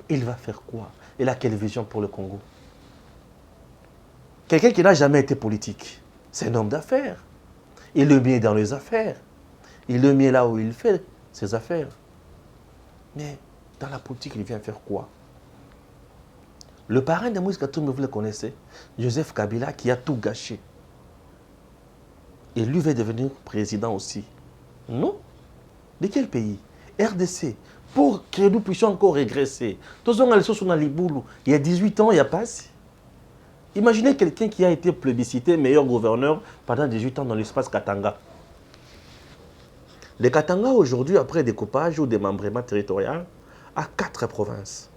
Il va faire quoi? Il a quelle vision pour le Congo? Quelqu'un qui n'a jamais été politique, c'est un homme d'affaires. Il le met dans les affaires. Il le met là où il fait ses affaires. Mais dans la politique, il vient faire quoi? Le parrain de Moïse Katumbi, vous le connaissez, Joseph Kabila, qui a tout gâché. Et lui va devenir président aussi. Non? De quel pays? RDC. Pour que nous puissions encore régresser. Tous on a les choses sur Liboulou. Il y a 18 ans, il n'y a pas assez. Imaginez quelqu'un qui a été plébiscité meilleur gouverneur pendant 18 ans dans l'espace Katanga. Le Katanga, aujourd'hui, après découpage ou démembrement territorial, a 4 provinces.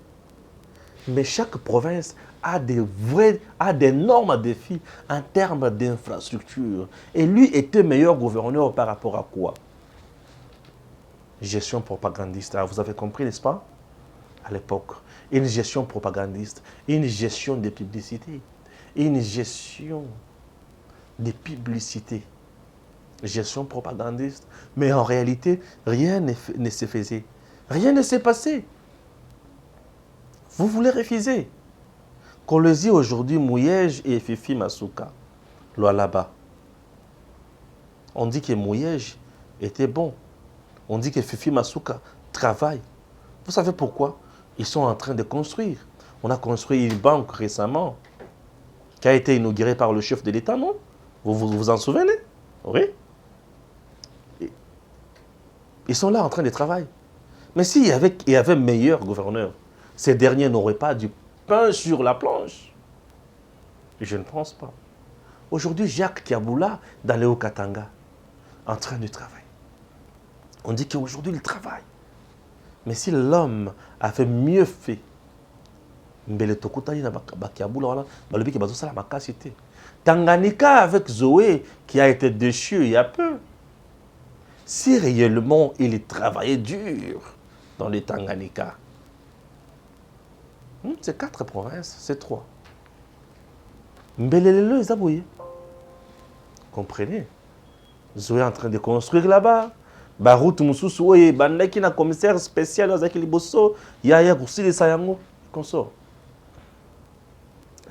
Mais chaque province a d'énormes défis en termes d'infrastructure. Et lui était meilleur gouverneur par rapport à quoi? Gestion propagandiste. Alors vous avez compris, n'est-ce pas? À l'époque, une gestion propagandiste, une gestion de publicité, une gestion de publicité, gestion propagandiste. Mais en réalité, rien ne se faisait. Rien ne s'est passé. Vous voulez refuser. Qu'on le dit aujourd'hui, Mouyej et Fifi Masuka, là-bas. On dit que Mouyej était bon. On dit que Fifi Masuka travaille. Vous savez pourquoi? Ils sont en train de construire. On a construit une banque récemment qui a été inaugurée par le chef de l'État, non? Vous vous en souvenez? Oui. Ils sont là en train de travailler. Mais s'il y avait meilleur gouverneur, ces derniers n'auraient pas du pain sur la planche. Je ne pense pas. Aujourd'hui, Jacques Kiaboula, dans le Haut-Katanga, en train de travailler. On dit qu'aujourd'hui, il travaille. Mais si l'homme avait mieux fait, Tanganyika avec Zoé, qui a été déchu il y a peu, si réellement il travaillait dur dans les Tanganyika, c'est 4 provinces, c'est 3. Mbelelelo, ils abouillent. Comprenez? Zoé est en train de construire là-bas. Barout Moussou, Bandaki, un commissaire spécial dans Akili Bosso, Yaya Goussili Sayango, consort.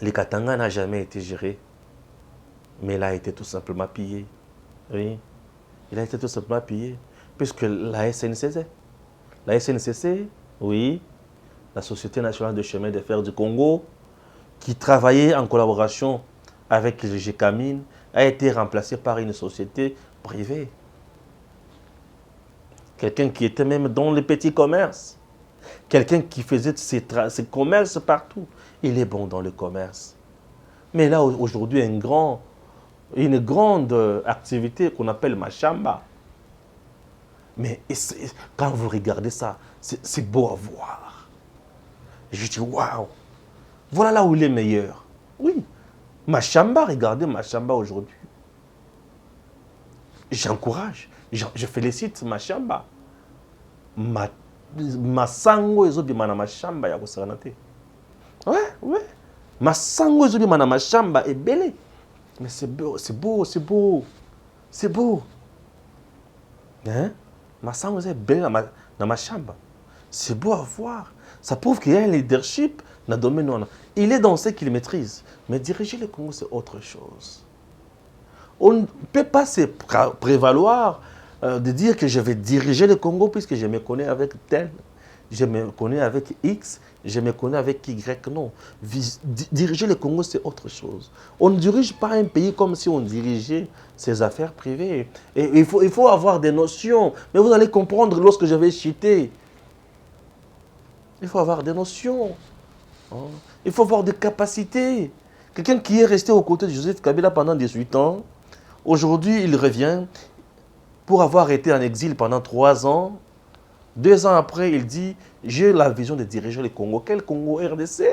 Le Katanga n'a jamais été géré, mais il a été tout simplement pillé. Oui, il a été tout simplement pillé, puisque la SNCC, oui, la Société nationale de chemin de fer du Congo, qui travaillait en collaboration avec le GECAMIN, a été remplacée par une société privée. Quelqu'un qui était même dans les petits commerces. Quelqu'un qui faisait ses commerces partout. Il est bon dans le commerce. Mais là, aujourd'hui, une grande activité qu'on appelle Machamba. Mais quand vous regardez ça, c'est beau à voir. Je dis, waouh, voilà là où il est meilleur. Oui, Machamba, regardez Machamba aujourd'hui. J'encourage, je félicite Machamba. Masango ezobima na mashamba ya kosakana te. Ouais. Masango ezobima na mashamba ebele. Mais c'est beau. Hein? Masango ezobima na mashamba. C'est beau à voir. Ça prouve qu'il y a un leadership dans le domaine. Il est dans ce qu'il maîtrise. Mais diriger le Congo, c'est autre chose. On ne peut pas se prévaloir de dire que je vais diriger le Congo puisque je me connais avec tel, je me connais avec X, je me connais avec Y. Non. Diriger le Congo, c'est autre chose. On ne dirige pas un pays comme si on dirigeait ses affaires privées. Et il faut avoir des notions. Mais vous allez comprendre lorsque je vais citer. Il faut avoir des notions. Il faut avoir des capacités. Quelqu'un qui est resté aux côtés de Joseph Kabila pendant 18 ans, aujourd'hui, il revient pour avoir été en exil pendant 3 ans. 2 ans après, il dit, j'ai la vision de diriger le Congo. Quel Congo? RDC?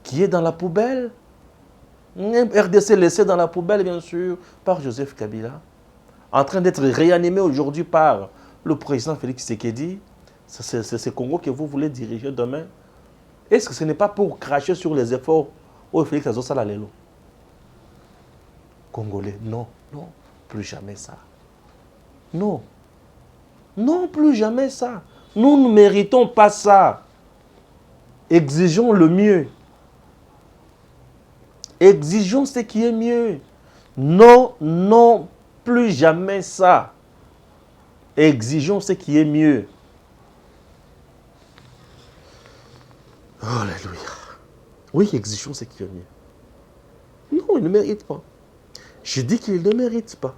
Qui est dans la poubelle? RDC laissé dans la poubelle, bien sûr, par Joseph Kabila. En train d'être réanimé aujourd'hui par le président Félix Tshisekedi. C'est ce Congo que vous voulez diriger demain. Est-ce que ce n'est pas pour cracher sur les efforts où Félix Azosala Lelo? Congolais, non, plus jamais ça. Non, plus jamais ça. Nous ne méritons pas ça. Exigeons le mieux. Exigeons ce qui est mieux. Non, plus jamais ça. Exigeons ce qui est mieux. Oh, alléluia. Oui, exigeons ce qui est mieux. Non, il ne mérite pas. Je dis qu'il ne mérite pas.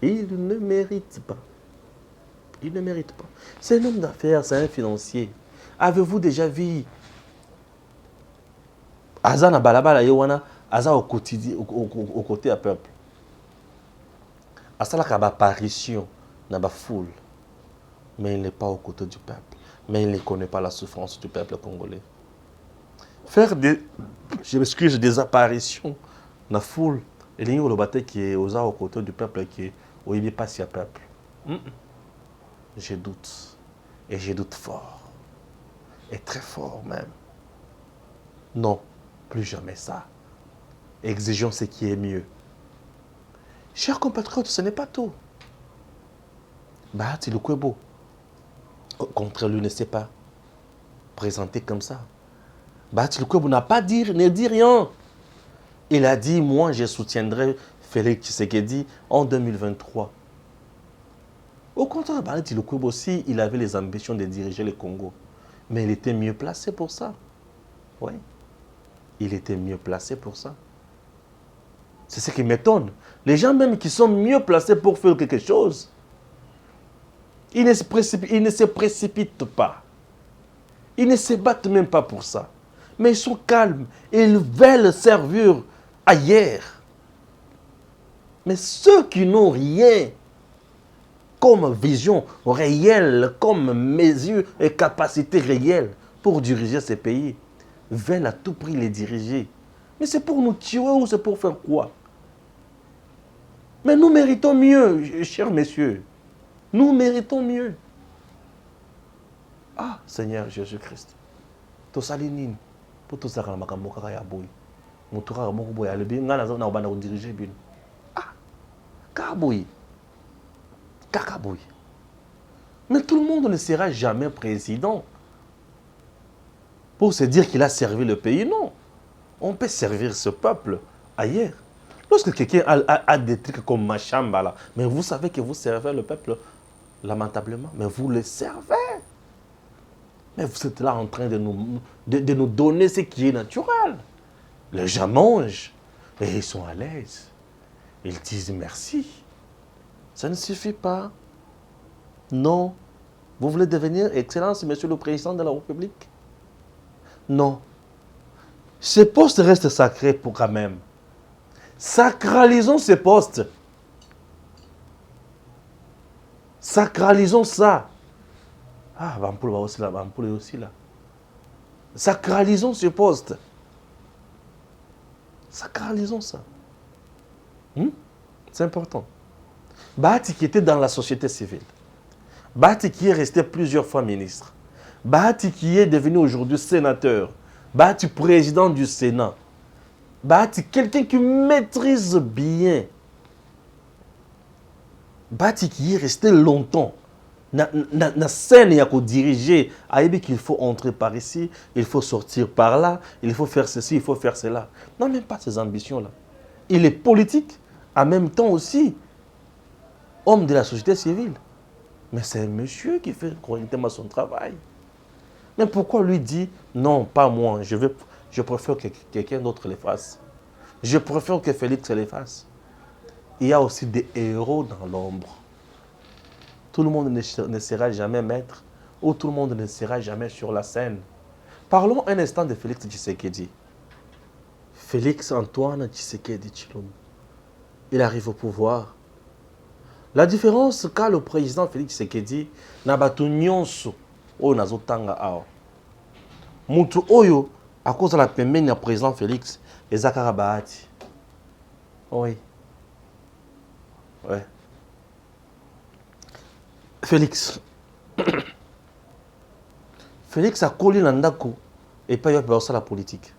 Il ne mérite pas. C'est un homme d'affaires, c'est un financier. Avez-vous déjà vu Azana Balabala Yewana, Aza au quotidien, au côté du peuple. Asala Kaba apparition dans la foule. Mais il n'est pas aux côtés du peuple. Mais il ne connaît pas la souffrance du peuple congolais. Faire des apparitions dans la foule, et il y a le bataille qui est aux côtés du peuple qui est au Ibi pas si à peuple. Je doute. Et je doute fort. Et très fort même. Non, plus jamais ça. Exigeons ce qui est mieux. Chers compatriotes, ce n'est pas tout. Bahati Lukwebo, contre lui, ne sait pas présenter comme ça. Bahati Lukwebo ne dit rien. Il a dit, moi, je soutiendrai Félix Tshisekedi en 2023. Au contraire, Bahati Lukwebo aussi, il avait les ambitions de diriger le Congo. Mais il était mieux placé pour ça. Oui. Il était mieux placé pour ça. C'est ce qui m'étonne. Les gens même qui sont mieux placés pour faire quelque chose, ils ne se précipitent pas. Ils ne se battent même pas pour ça. Mais ils sont calmes. Ils veulent servir ailleurs. Mais ceux qui n'ont rien comme vision réelle, comme mesure et capacité réelle pour diriger ces pays, veulent à tout prix les diriger. Mais c'est pour nous tuer ou c'est pour faire quoi? Mais nous méritons mieux, chers messieurs. Nous méritons mieux. Ah, Seigneur Jésus-Christ. Tosalinine. Pour tout ça, Kakaboui. Mais tout le monde ne sera jamais président. pour se dire qu'il a servi le pays. Non. On peut servir ce peuple ailleurs. Lorsque quelqu'un a des trucs comme Machamba là, mais vous savez que vous servez le peuple lamentablement, mais vous le servez. Mais vous êtes là en train de nous donner ce qui est naturel. Les gens mangent et ils sont à l'aise. Ils disent merci. Ça ne suffit pas. Non. Vous voulez devenir Excellence, Monsieur le Président de la République? Non. Ces postes restent sacrés pour quand même. Sacralisons ces postes. Sacralisons ça. Ah, Bampoule va aussi là, Bampoule est aussi là. Sacralisons ce poste. Sacralisons ça. C'est important. Bahati qui était dans la société civile. Bahati qui est resté plusieurs fois ministre. Bahati qui est devenu aujourd'hui sénateur. Bahati président du Sénat. Bahati quelqu'un qui maîtrise bien. Bahati qui est resté longtemps. Na scène, il y a qu'au diriger. Aïbi qu'il faut entrer par ici, il faut sortir par là, il faut faire ceci, il faut faire cela. Non, même pas ces ambitions-là. Il est politique, en même temps aussi, homme de la société civile. Mais c'est un monsieur qui fait correctement son travail. Mais pourquoi lui dit, non, pas moi, je préfère que quelqu'un d'autre le fasse. Je préfère que Félix le fasse. Il y a aussi des héros dans l'ombre. Tout le monde ne sera jamais maître ou tout le monde ne sera jamais sur la scène. Parlons un instant de Félix Tshisekedi. Félix Antoine Tshisekedi Tshilombo. Il arrive au pouvoir. La différence qu'a le président Félix Tshisekedi na batu nyonso oyo nazotanga awa. Mutu oyo à cause de la pembeni ya président Félix ezakara Bahati. Oui. Ouais. Félix. Félix a collé l'andako et pas eu la politique.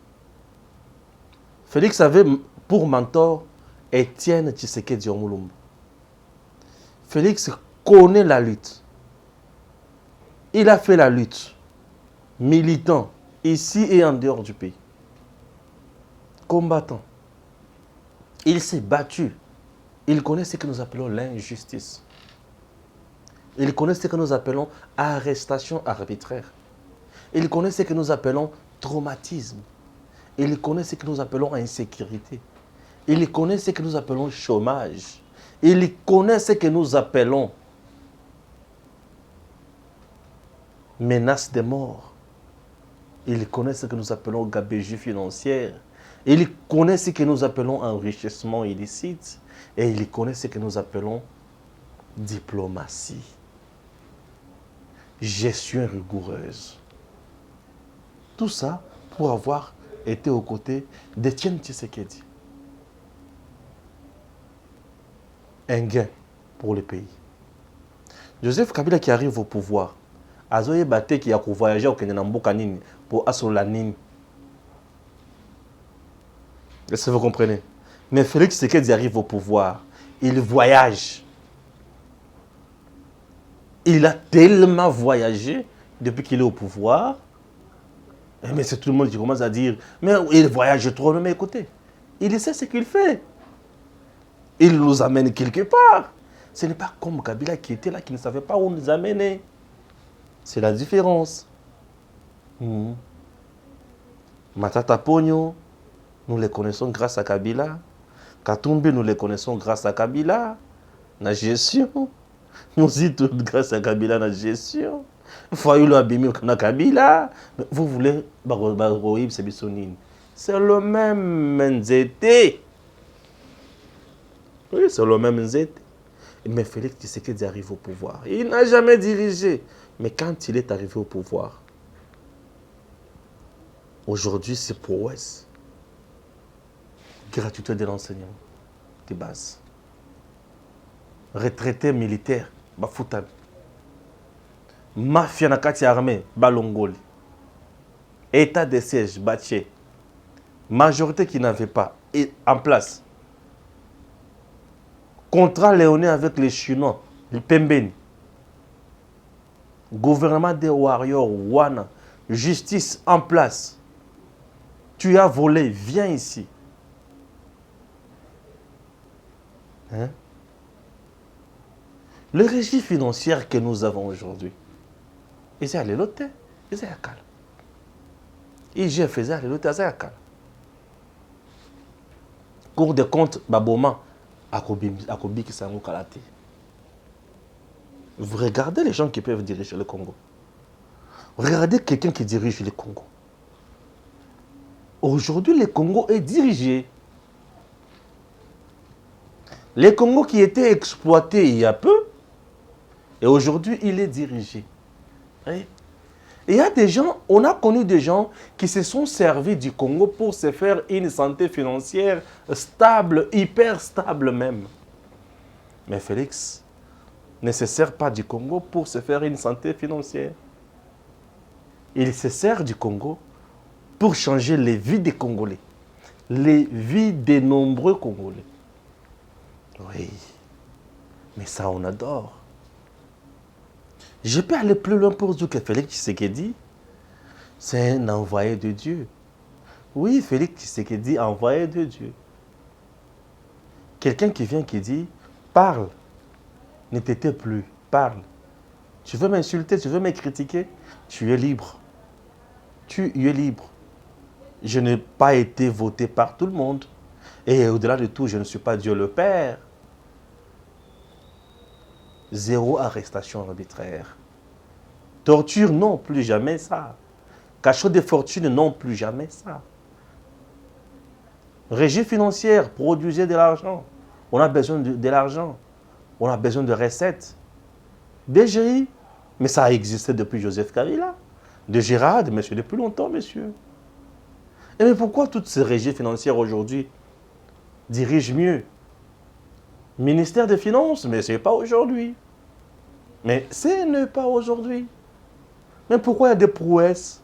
Félix avait pour mentor Étienne Tshisekedi Omulumbu. Félix connaît la lutte. Il a fait la lutte. Militant, ici et en dehors du pays. Combattant. Il s'est battu. Il connaît ce que nous appelons l'injustice. Il connaît ce que nous appelons arrestation arbitraire. Il connaît ce que nous appelons traumatisme. Il connaît ce que nous appelons insécurité. Il connaît ce que nous appelons chômage. Il connaît ce que nous appelons menace de mort. Il connaît ce que nous appelons gabegie financière. Il connaît ce que nous appelons enrichissement illicite. Et il connaît ce que nous appelons diplomatie. Gestion rigoureuse. Tout ça pour avoir été aux côtés d'Étienne Tshisekedi. Un gain pour le pays. Joseph Kabila qui arrive au pouvoir, Azoye Bate qui a voyagé au Kenya pour Asolanine. Est-ce que vous comprenez? Mais Félix Tshisekedi arrive au pouvoir, il voyage. Il a tellement voyagé depuis qu'il est au pouvoir. Mais c'est tout le monde qui commence à dire, mais il voyage trop. Mais écoutez, il sait ce qu'il fait. Il nous amène quelque part. Ce n'est pas comme Kabila qui était là, qui ne savait pas où nous amener. C'est la différence. Matata Pogno, nous les connaissons grâce à Kabila. Katumbi, nous les connaissons grâce à Kabila. La gestion. Nous aussi, tout grâce à Kabila, la gestion. Fayulu Abimi, na Kabila. Vous voulez, c'est le même Nzete. Oui, c'est le même Nzete. Mais Félix Tshisekedi arrive au pouvoir. Il n'a jamais dirigé. Mais quand il est arrivé au pouvoir, aujourd'hui, c'est prouesse. Gratuité de l'enseignement de base. Retraité militaire, Bafoutan. Mafia na kati armée, Balongoli. État de siège, Baché. Majorité qui n'avait pas en place. Contrat léoné avec les Chinois, les Pembeni. Gouvernement des warriors, Wana. justice en place. Tu as volé, viens ici. Hein? Le régime financier que nous avons aujourd'hui, ils allaient loter, ils allaient à calme. IGF faisait aller loter, ils allaient à calme. Cour des comptes, Baboma, Akobi qui s'en kalate. Vous regardez les gens qui peuvent diriger le Congo. Regardez quelqu'un qui dirige le Congo. Aujourd'hui, le Congo est dirigé. Le Congo qui était exploité il y a peu, et aujourd'hui, il est dirigé. Et il y a des gens, on a connu des gens qui se sont servis du Congo pour se faire une santé financière stable, hyper stable même. Mais Félix ne se sert pas du Congo pour se faire une santé financière. Il se sert du Congo pour changer les vies des Congolais, les vies des nombreux Congolais. Oui, mais ça on adore. Je peux aller plus loin pour dire que Félix Tshisekedi, c'est un envoyé de Dieu. Oui, Félix Tshisekedi, envoyé de Dieu. Quelqu'un qui vient qui dit, parle, ne t'étais plus, parle. Tu veux m'insulter, tu veux me critiquer, tu es libre. Tu es libre. Je n'ai pas été voté par tout le monde. Et au-delà de tout, je ne suis pas Dieu le Père. Zéro arrestation arbitraire. Torture, non, plus jamais ça. Cachot de fortune, non, plus jamais ça. Régie financière, produisez de l'argent. On a besoin de l'argent. On a besoin de recettes. DGI, mais ça a existé depuis Joseph Kabila. De Gérard, mais c'est depuis longtemps, messieurs. Et mais pourquoi toutes ces régies financières aujourd'hui dirigent mieux? Ministère des Finances, mais ce n'est pas aujourd'hui. Mais ce n'est pas aujourd'hui. Mais pourquoi il y a des prouesses?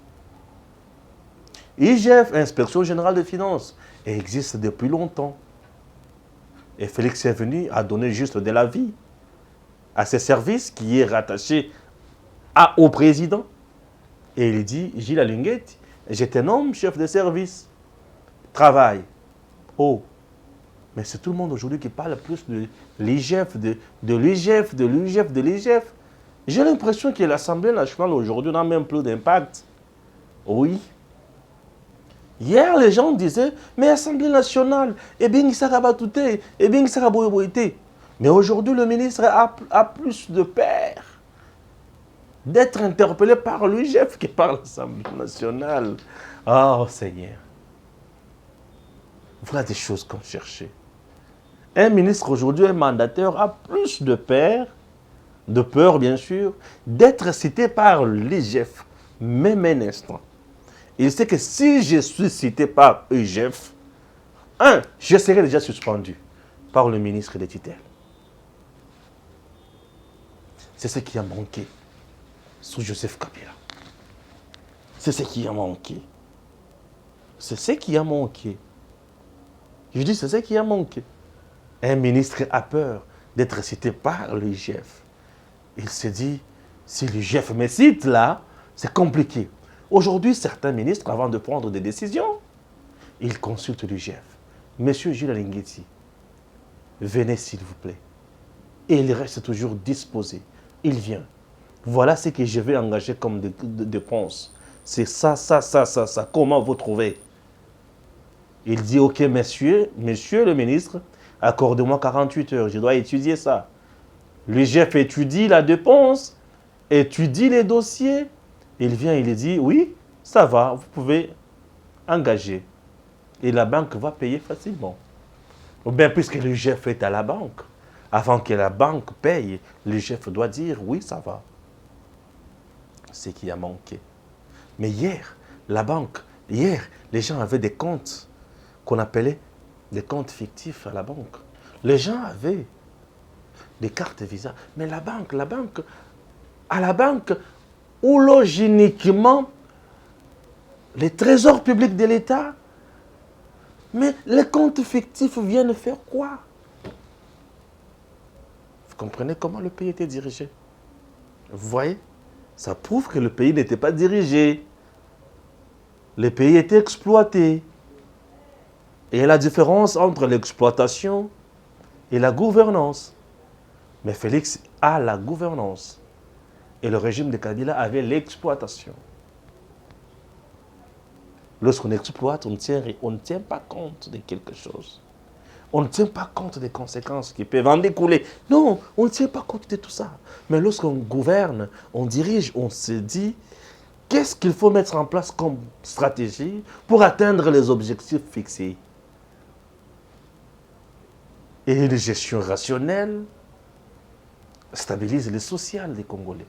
IGF, Inspection Générale des Finances, existe depuis longtemps. Et Félix est venu à donner juste de la vie à ces services qui est rattaché au président. Et il dit, Gilles Alinghetti, j'étais un homme chef de service. Travail. Oh. Mais c'est tout le monde aujourd'hui qui parle plus de l'IGF, de l'IGF, de l'IGF, de l'IGF. J'ai l'impression que l'Assemblée nationale aujourd'hui n'a même plus d'impact. Oui. Hier, les gens disaient, mais l'Assemblée nationale, eh bien, il sera batouté, eh bien, il sera boyauté. Mais aujourd'hui, le ministre a plus de peur d'être interpellé par l'IGF que par l'Assemblée nationale. Oh Seigneur. Voilà des choses qu'on cherchait. Un ministre aujourd'hui, un mandataire, a plus de peur bien sûr, d'être cité par l'IGF, même un instant. Il sait que si je suis cité par l'IGF, je serai déjà suspendu par le ministre des tutelles. C'est ce qui a manqué sous Joseph Kabila. C'est ce qui a manqué. C'est ce qui a manqué. Je dis, c'est ce qui a manqué. Un ministre a peur d'être cité par l'IGF. Il se dit, si l'IGF me cite là, c'est compliqué. Aujourd'hui, certains ministres, avant de prendre des décisions, ils consultent l'IGF. Monsieur Gilles Alinghetti, venez s'il vous plaît. Et il reste toujours disposé. Il vient. Voilà ce que je vais engager comme dépenses. C'est ça. Comment vous trouvez? Il dit, ok, monsieur le ministre, accordez-moi 48 heures, je dois étudier ça. L'IGF étudie la dépense, étudie les dossiers. Il vient, il dit, oui, ça va, vous pouvez engager. Et la banque va payer facilement. Ou bien, puisque l'IGF est à la banque, avant que la banque paye, l'IGF doit dire, oui, ça va. C'est ce qui a manqué. Mais hier, les gens avaient des comptes qu'on appelait des comptes fictifs à la banque. Les gens avaient des cartes Visa. Mais à la banque, où loge uniquement les trésors publics de l'État, mais les comptes fictifs viennent faire quoi? Vous comprenez comment le pays était dirigé? Vous voyez? Ça prouve que le pays n'était pas dirigé. Les pays étaient exploités. Et il y a la différence entre l'exploitation et la gouvernance. Mais Félix a la gouvernance. Et le régime de Kabila avait l'exploitation. Lorsqu'on exploite, on ne tient pas compte de quelque chose. On ne tient pas compte des conséquences qui peuvent en découler. Non, on ne tient pas compte de tout ça. Mais lorsqu'on gouverne, on dirige, on se dit, qu'est-ce qu'il faut mettre en place comme stratégie pour atteindre les objectifs fixés? Et une gestion rationnelle stabilise le social des Congolais.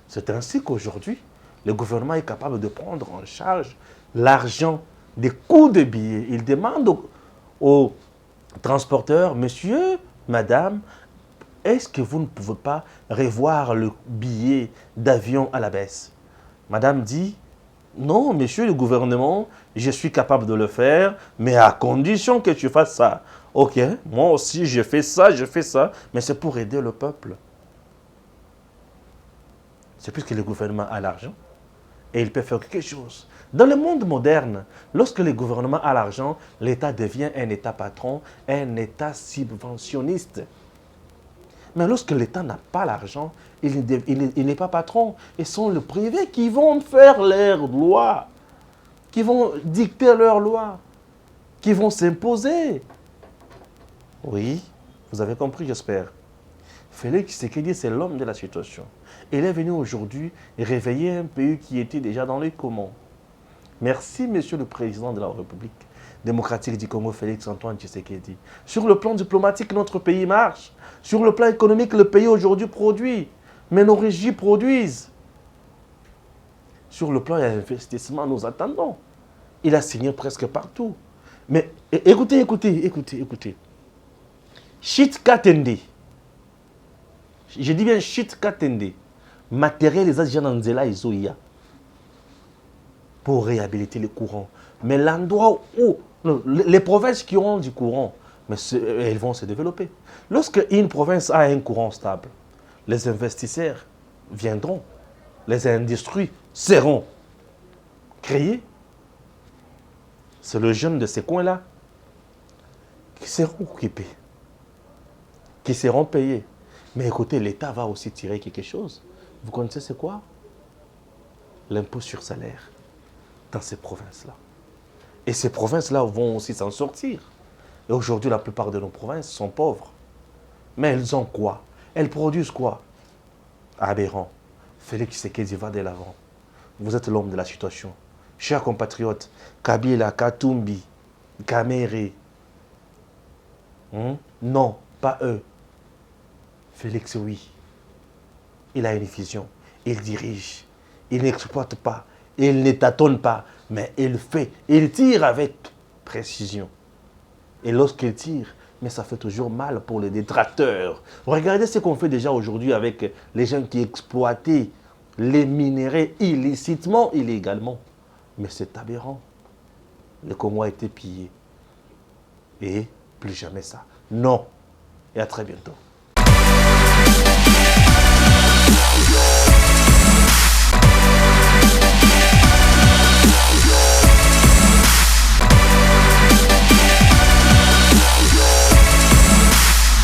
C'est ainsi qu'aujourd'hui, le gouvernement est capable de prendre en charge l'argent des coûts de billets. Il demande aux transporteurs, monsieur, madame, est-ce que vous ne pouvez pas revoir le billet d'avion à la baisse? Madame dit, non, monsieur le gouvernement, je suis capable de le faire, mais à condition que tu fasses ça. Ok, moi aussi je fais ça, mais c'est pour aider le peuple. C'est puisque le gouvernement a l'argent et il peut faire quelque chose. Dans le monde moderne, lorsque le gouvernement a l'argent, l'État devient un État patron, un État subventionniste. Mais lorsque l'État n'a pas l'argent, il n'est pas patron. Et ce sont les privés qui vont faire leurs lois, qui vont dicter leurs lois, qui vont s'imposer. Oui, vous avez compris, j'espère. Félix Tshisekedi, c'est l'homme de la situation. Il est venu aujourd'hui réveiller un pays qui était déjà dans les communs. Merci, monsieur le président de la République démocratique du Congo, Félix Antoine Tshisekedi. Sur le plan diplomatique, notre pays marche. Sur le plan économique, le pays aujourd'hui produit. Mais nos régies produisent. Sur le plan investissement, nous attendons. Il a signé presque partout. Mais écoutez. Shit Katende. Je dis bien Shit Katende. Matériel les agents Nzela et Zoya. Pour réhabiliter le courant. Mais l'endroit où les provinces qui ont du courant, mais elles vont se développer. Lorsque une province a un courant stable, les investisseurs viendront, les industries seront créées. C'est le jeune de ces coins-là qui seront occupés, qui seront payés. Mais écoutez, l'État va aussi tirer quelque chose. Vous connaissez c'est quoi? L'impôt sur salaire dans ces provinces-là. Et ces provinces-là vont aussi s'en sortir. Et aujourd'hui, la plupart de nos provinces sont pauvres. Mais elles ont quoi? Elles produisent quoi? Aberrant. Félix Tshisekedi va de l'avant. Vous êtes l'homme de la situation. Chers compatriotes, Kabila, Katumbi, Kamere. Non, pas eux. Félix, oui. Il a une vision. Il dirige. Il n'exploite pas. Il ne tâtonne pas. Mais il fait. Il tire avec précision. Et lorsqu'il tire, mais ça fait toujours mal pour les détracteurs. Regardez ce qu'on fait déjà aujourd'hui avec les gens qui exploitaient les minéraux illicitement, illégalement. Mais c'est aberrant. Le Congo a été pillé. Et plus jamais ça. Non. Et à très bientôt.